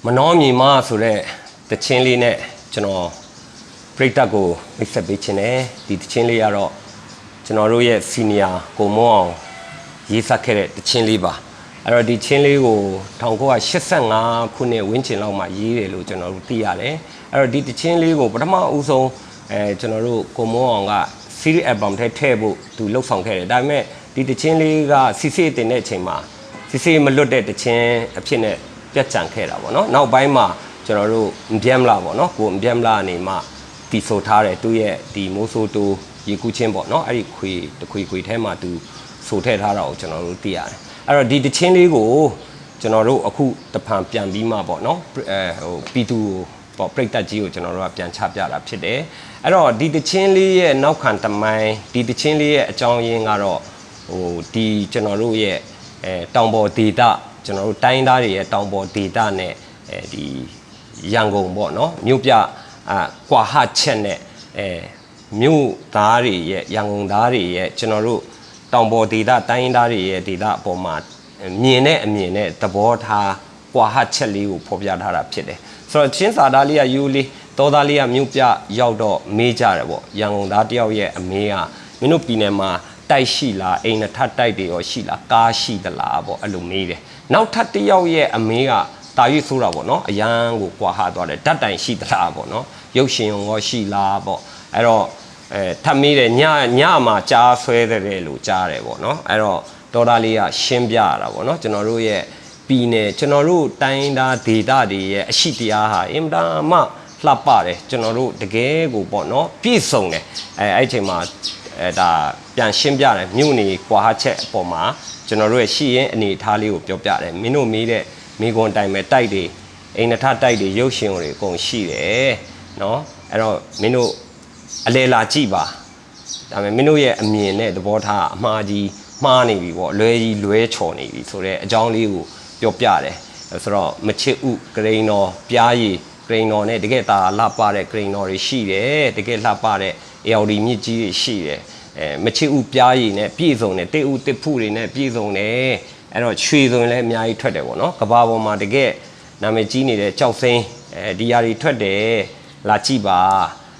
မနှောမြင်မဆိုတဲ့တခြင်းလေးနဲ့ကျွန်တော်ပြိတ္တကိုမိတ်ဆက်ပေးခြင်းနဲ့ဒီတခြင်းလေးကတော့ကျွန်တော်တို့ရဲ့ senior ကိုမောအောင်ရေးစပ်ခဲ့တဲ့တခြင်းလေးပါအဲ့တော့ဒီချင်းလေးကို1985ခုနှစ်ဝန်းကျင်လောက်မှာရေးတယ်လို့ကျွန်တော်တို့သိရတယ်အဲ့တော့ဒီတခြင်းလေးကိုပထမဦးဆုံးကျွန်တော်တို့ကိုမောအောင်က series album ထဲထည့်ဖို့သူလှုပ်ဆောင်ခဲ့တယ်ဒါပေမဲ့ဒီတခြင်းလေးကစစ်စစ်တင်တဲ့အချိန်မှာစစ်စစ်မလွတ်တဲ့တခြင်းအဖြစ်နဲ့ပြတ်ကျန်ခဲ့တာပေါ့နော်နောက်ပိုင်းမှာကျွန်တော်တို့အပြမ်လာပေါ့နော်ကိုအပြမ်လာနေမှတီဆိုထားတယ်သူရဲ့ဒီမိုးဆိုးတိုးရေကူးချင်းပေါ့နော်အဲ့ဒီခွေထဲမှာသူဆိုထည့်ထားတာကိုကျွန်တော်တို့သိရတယ်အဲ့တော့ဒီတခြင်းလေးကိုကျွန်တော်တို့အခုတဖန်ပြန်ပြီးမှပေါ့နော်ပီတူပေါ့ပြိတ္တကြီးကိုကျွန်တော်တို့ကပြန်ချပြတာဖြစ်တယ်အဲ့တော့ဒီတခြင်းလေးရဲ့နောက်ခံတမိုင်းဒီတခြင်းလေးရဲ့အကြောင်းရင်းကတော့ဒီကျွန်တော်တို့ရဲ့တောင်ပေါ်ဒေတာကျွန်တော်တို့တိုင်းသားတွေရဲ့တောင်ပေါ်ဒေတာနဲ့ဒီရန်ကုန်ပေါ့နော်မြို့ပြကွာဟချက်နဲ့မြို့သားတွေရဲ့ရန်ကုန်သားတွေရဲ့ကျွန်တော်တို့တောင်ပေါ်ဒေတာတိုင်းသားတွေရဲ့ဒေတာအပေါ်မှာမြင်တဲ့အမြင်နဲ့သဘောထားကွာဟချက်လေးကိုဖော်ပြထားတာဖြစ်တယ်ဆိုတော့ချင်းစာသားလေးကယူလေးတောသားလေးကမြို့ပြရောက်တော့မေးကြတယ်ပေါ့ရန်ကုန်သားတယောက်ရဲ့အမေးကမင်းတို့ပြည်နယ်မှာတိုက်ရှိလားအိမ်နှစ်ထပ်တိုက်တွေရောရှိလားကားရှိသလားပေါ့အဲ့လိုမေးတယ်နောက်ထပ်တယောက်ရဲ့အမေးကတာရွေးဆိုးတာပေါ့နော်အရန်ကိုကွာဟသွားတယ်ဓာတ်တိုင်ရှိသလားပေါ့နော်ရုပ်ရှင်ရောရှိလားပေါ့အဲ့တော့ထပ်မေးတယ်ညမှာကြားဆွဲတယ်လို့ကြားတယ်ပေါ့နော်အဲ့တော့တော်သားလေးကရှင်းပြရတာပေါ့နော်ကျွန်တော်တို့ရဲ့ပြည်နယ်ကျွန်တော်တို့တိုင်းသားဒေသတွေရဲ့အရှိတရားဟာအင်တာမလှပတယ်ကျွန်တော်တို့တကယ်ကိုပေါ့နော်ပြည့်စုံတယ်အဲ့ချိန်မှာဒါပြန်ရှင်းပြတယ်မြို့နေကွာဟချက်အပေါ်မှာကျွန်တော်တို့ရဲ့ရှိရင်အနေထားလေးကိုပြောပြတယ်မင်းတို့မေးတဲ့မိကွန်တိုင်မဲ့တိုက်တွေအိမ်နထတိုက်တွေရုပ်ရှင်တွေအကုန်ရှိတယ်နော်အဲ့တော့မင်းတို့အလေလာကြည့်ပါဒါပေမဲ့မင်းတို့ရဲ့အမြင်နဲ့သဘောထားအမှားကြီးမှားနေပြီပေါ့လွဲကြီးလွဲချော်နေပြီဆိုတော့အကြောင်းလေးကိုပြောပြတယ်ဆိုတော့မချစ်ဥဂရိန်တော်ပြားရည်ဂရိန်တော်နဲ့တကယ်တာလှပတဲ့ဂရိန်တော်တွေရှိတယ်တကယ်လှပတဲ့AOD မြစ်ကြီးတွေရှိတယ်မချစ်ဥပြားရည်နဲ့ပြည့်စုံတယ်တိတ်ဥတစ်ဖူတွေနဲ့ပြည့်စုံတယ်အဲ့တော့ရွှေဆိုရင်လည်းအများကြီးထွက်တယ်ပေါ့နော်ကဘာပေါ်မှာတကယ်နာမည်ကြီးနေတဲ့ကြောက်စိမ်းဒီຢာတွေထွက်တယ်လာကြည့်ပါ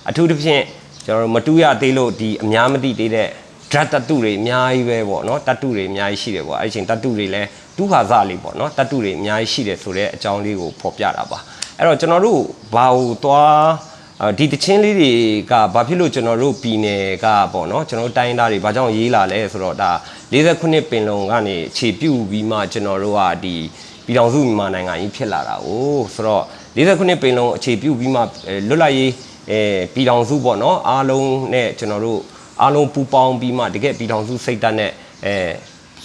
အထူးသဖြင့်ကျွန်တော်တို့မတူရသေးလို့ဒီအများမသိသေးတဲ့ drug တတုတွေအများကြီးပဲပေါ့နော်တတုတွေအများကြီးရှိတယ်ပေါ့အဲ့ချိန်တတုတွေလည်းဒုဟာစလေးပေါ့နော်တတုတွေအများကြီးရှိတယ်ဆိုတဲ့အကြောင်းလေးကိုဖော်ပြတာပါအဲ့တော့ကျွန်တော်တို့ဘာကိုသွားဒီတခြင်းလေးတွေကဘာဖြစ်လို့ကျွန်တော်တို့ပြည်နယ်ကပေါ့နော်ကျွန်တော်တို့တိုင်းသားတွေဘာကြောင့်ရေးလာလဲဆိုတော့ဒါ49ပင်လုံကနေခြေပြုတ်ပြီးမှကျွန်တော်တို့ကဒီပြည်ထောင်စုမြန်မာနိုင်ငံကြီးဖြစ်လာတာကိုဆိုတော့49ပင်လုံအခြေပြုတ်ပြီးမှလွတ်လပ်ရေးပြည်ထောင်စုပေါ့နော်အားလုံးနဲ့ကျွန်တော်တို့အားလုံးပူးပေါင်းပြီးမှတကယ်ပြည်ထောင်စုစိတ်ဓာတ်နဲ့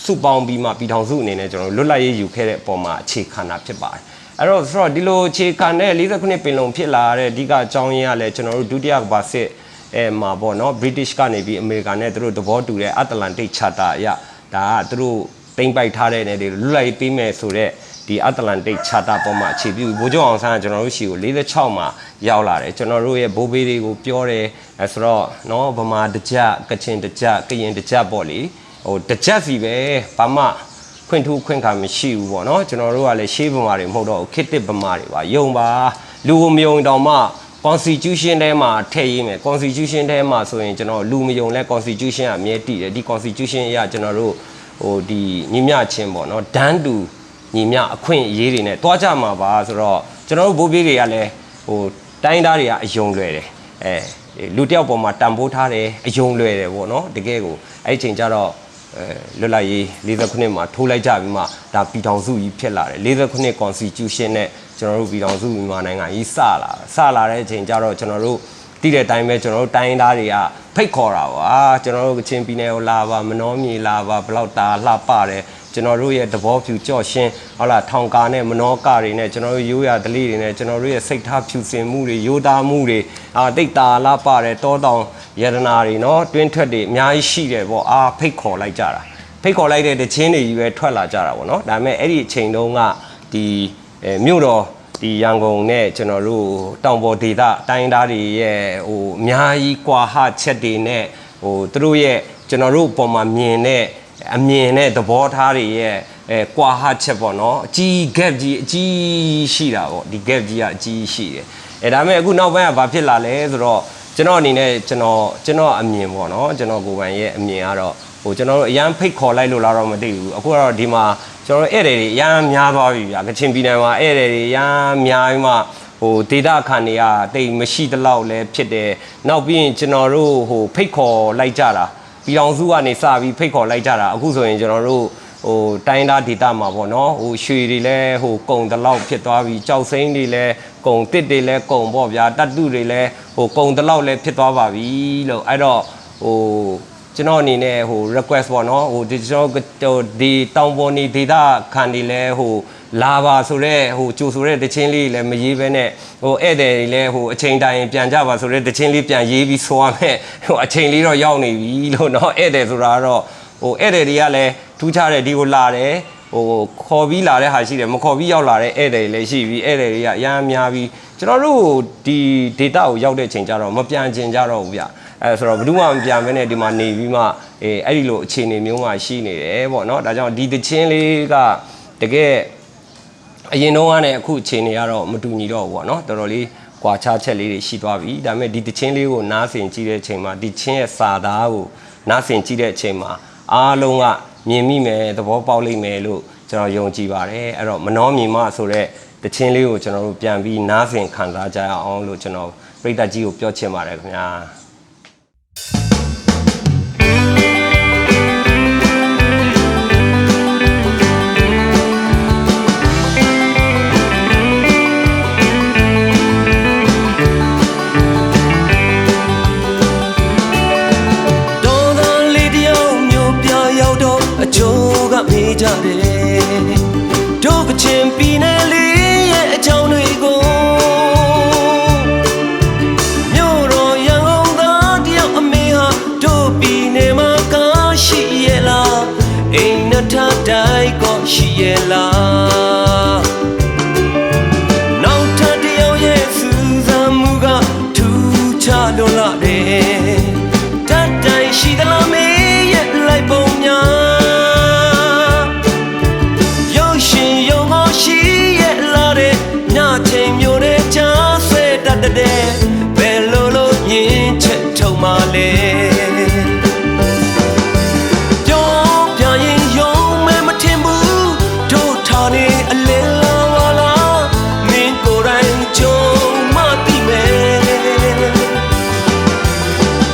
စုပေါင်းပြီးမှပြည်ထောင်စုအနေနဲ့ကျွန်တော်လွတ်လပ်ရေးယူခဲ့တဲ့အပေါ်မှာအခြေခံတာဖြစ်ပါတယ်အဲ့တော့ဆိုတော့ဒီလိုအခြေခံတဲ့49ပင်လုံဖြစ်လာတဲ့အဓိကအကြောင်းရင်းကလည်းကျွန်တော်တို့ဒုတိယကမ္ဘာစစ်မှာပေါ့နော် British ကနေပြီးအမေရိကန်နဲ့သူတို့သဘောတူတဲ့ Atlantic Charter အရဒါကသူတို့သိမ်းပိုက်ထားတဲ့နေတွေလွတ်လပ်ရေးပေးမယ်ဆိုတဲ့ဒီ Atlantic Charter ပေါ်မှာအခြေပြုဗိုလ်ချုပ်အောင်ဆန်းကကျွန်တော်တို့ရှိကို46မှာရောက်လာတယ်ကျွန်တော်တို့ရဲ့ဘိုးဘေးတွေကိုပြောတယ်ဆိုတော့နော်ဗမာတကြကချင်တကြကရင်တကြပေါ့လေဟိုတကြစီပဲဘာမှခွင့်ထူးခွင့်ခါမရှိဘူးပေါ့နော်ကျွန်တော်တို့ကလည်းရှေးဗမာတွေမဟုတ်တော့ခေတ်တစ်ဗမာတွေပါယုံပါလူကိုမယုံတောင်မှ constitution ထဲမှာထည့်ရေးမယ် constitution ထဲမှာဆိုရင်ကျွန်တော်လူမယုံလဲ constitution ကအမြဲတည်တယ်ဒီ constitution အရကျွန်တော်တို့ဟိုဒီညီမျှချင်းပေါ့နော်ဒန်းတူညီမျှအခွင့်အရေးတွေနဲ့တွားကြမှာပါဆိုတော့ကျွန်တော်တို့ဘိုးဘေးတွေကလည်းဟိုတိုင်းသားတွေကအယုံလွယ်တယ်လူတယောက်ပေါ်မှာတန်ဖိုးထားတယ်အယုံလွယ်တယ်ပေါ့နော်တကယ်ကိုအဲ့ချိန်ကျတော့လွတ်လပ်ရေး49မှာထိုးလိုက်ကြပြီးမှဒါပြည်ထောင်စုကြီးဖြစ်လာတယ်49 constitution နဲ့ကျွန်တော်တို့ပြည်ထောင်စုမြန်မာနိုင်ငံကြီးစလာတဲ့အချိန်ကျတော့ကျွန်တော်တို့တည်တဲ့အတိုင်းပဲကျွန်တော်တို့တိုင်းသားတွေကဖိတ်ခေါ်တာပါကျွန်တော်တို့ကချင်ပြည်နယ်ကိုလာပါမနှောမြေလာပါဘလောက်တာလှပတယ်ကျွန်တော်တို့ရဲ့သဘောဖြူကြော့ရှင်းဟုတ်လားထောင်ကာနဲ့မနှောကတွေနဲ့ကျွန်တော်တို့ရိုးရဒလေးတွေနဲ့ကျွန်တော်တို့ရဲ့စိတ်ထားဖြူစင်မှုတွေရိုးသားမှုတွေတိတ်တာလှပတယ်တောတောင်ယရနာတွေနော်တွင်းထွက်တွေအများကြီးရှိတယ်ပေါ့ဖိတ်ခေါ်လိုက်ကြတာဖိတ်ခေါ်လိုက်တဲ့တခြင်းတွေကြီးပဲထွက်လာကြတာပေါ့နော်ဒါပေမဲ့အဲ့ဒီအချိန်တုန်းကဒီမြို့တော်ဒီရန်ကုန်နဲ့ကျွန်တော်တို့တောင်ပေါ်ဒေသတိုင်းသားတွေရဲ့ဟိုအများကြီးကွာဟချက်တွေနဲ့ဟိုသူတို့ရဲ့ကျွန်တော်တို့ပုံမှာမြင်တဲ့ အမြင်နဲ့သဘောထားတွေရဲ့ကွာဟချက်ပေါ့နော်အကြီး gap ကြီးအကြီးရှိတာပေါ့ဒီ gap ကြီးကအကြီးရှိတယ်ဒါပေမဲ့အခုနောက်ပိုင်းကဘာဖြစ်လာလဲဆိုတော့ကျွန်တော်အနေနဲ့ကျွန်တော်အမြင်ပေါ့နော်ကျွန်တော်ကိုယ်ပိုင်ရဲ့အမြင်ကတော့ကျွန်တော်တို့အရန်ဖိတ်ခေါ်လိုက်လို့လားတော့မသိဘူးအခုကတော့ဒီမှာကျွန်တော်တို့ဧည့်သည်တွေအရန်များသွားပြီဗျာကချင်ပြည်နယ်မှာဧည့်သည်တွေအရန်များပြီးမှဒေတာခန်တွေကတိတ်မရှိတလောက်လဲဖြစ်တယ်နောက်ပြီးရင်ကျွန်တော်တို့ဖိတ်ခေါ်လိုက်ကြတာပြည်အောင်စုကနေစပြီးဖိတ်ခေါ်လိုက်ကြတာအခုဆိုရင်ကျွန်တော်တို့တိုင်းသားဒေတာမှာပေါ့နော်ရွှေတွေလဲကုံတလောက်ဖြစ်သွားပြီကြောက်စိမ့်တွေလဲကုံတစ်တွေလဲကုံပေါ့ဗျာတတ်တုတွေလဲကုံတလောက်လဲဖြစ်သွားပါပြီလို့အဲ့တော့ကျွန်တော်အနေနဲ့request ပေါ့နော်ဒီကျွန်တော်ဒီတောင်ပေါ်နေဒေတာခံနေလဲလာပါဆိုတော့ကြိုဆိုတဲ့တခြင်းလေးလည်းမရေးဘဲနဲ့ဧည့်သည်တွေလည်းအချိန်တိုင်းပြန်ကြပါဆိုတဲ့တခြင်းလေးပြန်ရေးပြီးဆိုရမယ်အချိန်လေးတော့ရောက်နေပြီလို့เนาะဧည့်သည်ဆိုတာတော့ဧည့်သည်တွေကလည်းထူးခြားတဲ့ဒီကိုလာတယ်ခေါ်ပြီးလာတဲ့ဟာရှိတယ်မခေါ်ပြီးရောက်လာတဲ့ဧည့်သည်တွေလည်းရှိပြီးဧည့်သည်တွေကအများများပြီးကျွန်တော်တို့ဒီ data ကိုရောက်တဲ့အချိန်ကျတော့မပြန်ကျင်ကြတော့ဘူးဗျဆိုတော့ဘယ်သူမှမပြန်ဘဲနဲ့ဒီမှာနေပြီးမှအဲ့ဒီလိုအခြေအနေမျိုးမှရှိနေတယ်ပေါ့เนาะဒါကြောင့်ဒီတခြင်းလေးကတကယ်အရင်တော့ကနေအခုအခြေအနေကတော့မတူညီတော့ဘူးပေါ့နော်တော်တော်လေးကွာခြားချက်လေးတွေရှိသွားပြီဒါပေမဲ့ဒီတခြင်းလေးကိုနားဆင်ကြည့်တဲ့အချိန်မှာဒီခြင်းရဲ့စာသားကိုနားဆင်ကြည့်တဲ့အချိန်မှာအားလုံးကမြင်မိမယ်သဘောပေါက်လိမ့်မယ်လို့ကျွန်တော်ယုံကြည်ပါတယ်အဲ့တော့မနှောမြင်မဆိုတဲ့တခြင်းလေးကိုကျွန်တော်တို့ပြန်ပြီးနားဆင်ခံစားကြရအောင်လို့ကျွန်တော်ပရိသတ်ကြီးကိုပြောချင်ပါတယ်ခင်ဗျာမေးကြတယ်တို့ကချင်ပြည်နယ်လေးရဲ့အကြောင်းတွေကိုမြို့တော်ရန်ကုန်သားတယောက်အမေဟာတို့ပြည်နယ်မှာကားရှိရဲ့လားအိမ်နဲ့ထားတိုင်းကိုရှိရဲ့လားနောက်ထပ်တယောက်ရဲ့စူးစမ်းမှုကထူးခြားလွန်လာတယ်တတ်တိုင်းရှိသလားမေးရဲ့လိုက်ပုံများဘယ်လိုလို့ညင်ချက်ထုံမှလဲပြောပြရင်ယုံမဲမထင်ဘူးတို့ထားနေအလင်းလာပါလားမင်းကိုယ်တိုင်ကြုံမှသိမယ်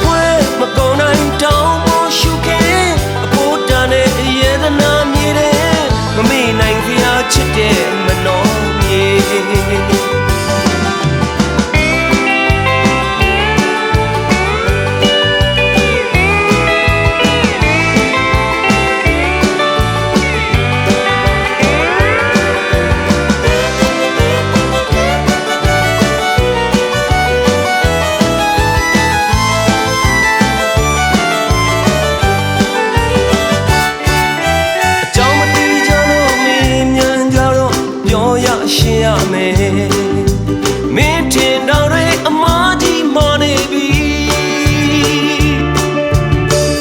ဝဲမကုန်နိုင်တောင်းမရှုခင်အပေါ်တန်တဲ့ရေသနာမြေတဲ့မမေ့နိုင်စရာချစ်တဲ့မနှောမြေမင်းထင်တော်တွေအမားကြီးမာနေပြီ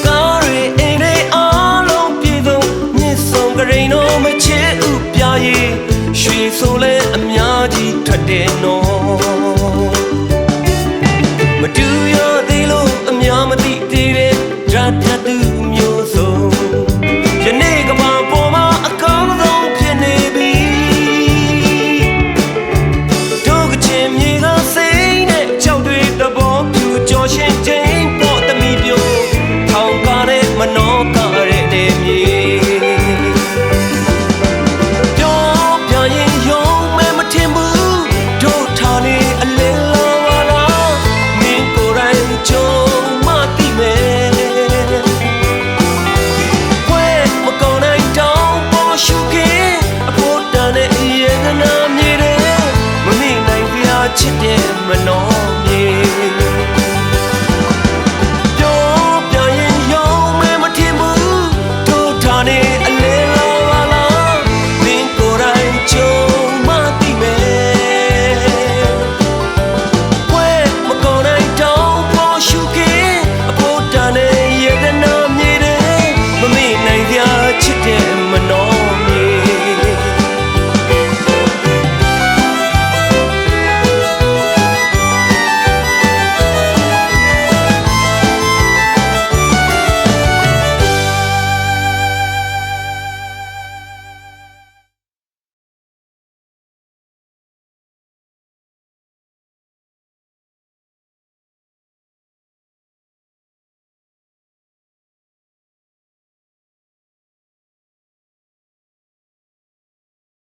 ကားတွေအိမ်တွေအားလုံးပြည်စုံမြစ်ဆုံကရိန်တော်မချစ်ဥပြရီရွှေဆိုလဲအများကြီးထွက်တယ်နော်မတူရသေးလို့အများမသိသေးတဲ့ဓာတ်တသူမျိုးစုံယနေ့ကဘာပေါ်မှာအကောင်းဆုံးဖြစ်နေပြီရှင်ချင်းပေါ်တမီပြိုထောင်ကားတဲ့မနောကားတဲ့နေမြေပြောပြရင်ယုံမဲမထင်ဘူးတို့ထားနေအလင်းလာပါလားမင်းကိုယ်တိုင်ကြုံမှသိမယ်ဝဲမကုန်နိုင်တောင်းပေါ်ရှုခင်အပေါ်တန်တဲ့ရေကနာမြေတဲ့မမေ့နိုင်ပြချစ်တဲ့မနော